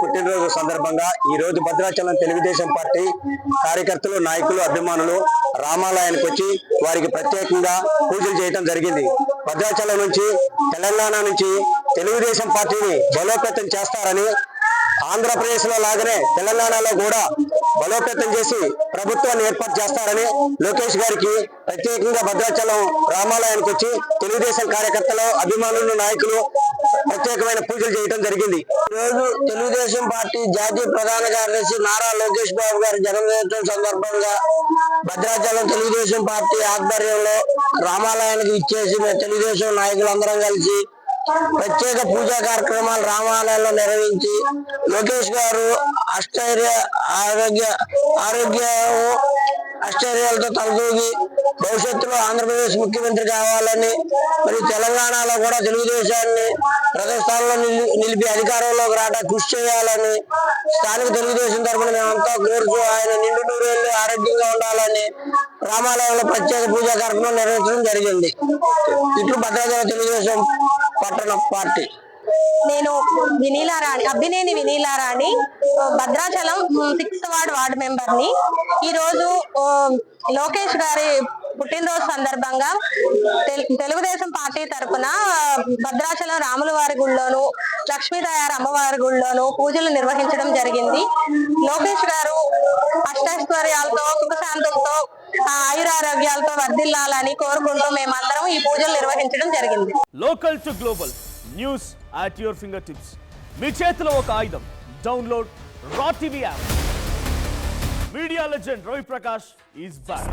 పుట్టినరోజు సందర్భంగా ఈ రోజు భద్రాచలం తెలుగుదేశం పార్టీ కార్యకర్తలు, నాయకులు, అభిమానులు రామాలయానికి వచ్చి వారికి ప్రత్యేకంగా పూజలు చేయడం జరిగింది. భద్రాచలం నుంచి, తెలంగాణ నుంచి తెలుగుదేశం పార్టీని బలోపేతం చేస్తారని, ఆంధ్రప్రదేశ్ లో లాగానే తెలంగాణలో కూడా బలోపేతం చేసి ప్రభుత్వాన్ని ఏర్పాటు చేస్తారని లోకేష్ గారికి ప్రత్యేకంగా భద్రాచలం రామాలయానికి వచ్చి తెలుగుదేశం కార్యకర్తలు, అభిమానులు, నాయకులు ప్రత్యేకమైన పూజలు చేయడం జరిగింది. ఈ రోజు తెలుగుదేశం పార్టీ జాతీయ ప్రధాన కార్యదర్శి నారా లోకేష్ బాబు గారి జన్మదినోత్సవం సందర్భంగా భద్రాచలం తెలుగుదేశం పార్టీ ఆధ్వర్యంలో రామాలయానికి ఇచ్చేసి తెలుగుదేశం నాయకులందరం కలిసి ప్రత్యేక పూజా కార్యక్రమాలు రామాలయంలో నిర్వహించి లోకేష్ గారు ఆశ్చర్యాలతో తలదూగి భవిష్యత్తులో ఆంధ్రప్రదేశ్ ముఖ్యమంత్రి కావాలని, మరి తెలంగాణలో కూడా తెలుగుదేశాన్ని ప్రజాస్థానంలో నిలిపి అధికారంలోకి రావడం కృషి చేయాలని స్థానిక తెలుగుదేశం తరఫున మేమంతా కోరుతూ ఆయన నిండు నూరేళ్లు ఆరోగ్యంగా ఉండాలని రామాలయంలో ప్రత్యేక పూజా కార్యక్రమం నిర్వహించడం జరిగింది. ఇట్లు భద్రాచలం తెలుగుదేశం పట్టణ పార్టీ. నేను అబ్బినేని వినీలారాణి, భద్రాచలం 6th వార్డ్ మెంబర్ని. ఈరోజు లోకేష్ గారి పుట్టినరోజు సందర్భంగా తెలుగుదేశం పార్టీ తరఫున భద్రాచలం రాముల వారి గుళ్ళోను, లక్ష్మీదయార అమ్మవారి గుళ్ళోను పూజలు నిర్వహించడం జరిగింది. లోకేష్ గారు అష్టైశ్వర్యాలతో, సుఖశాంతంతో, ఆయురారోగ్యాలతో వర్ధిల్లాలని కోరుకుంటూ మేమందరం ఈ పూజలు నిర్వహించడం జరిగింది. Local to global news at your fingertips. మీ చేతిలో ఒక ఆయుధం. డౌన్లోడ్ రా TV app. Media legend Ravi Prakash is back.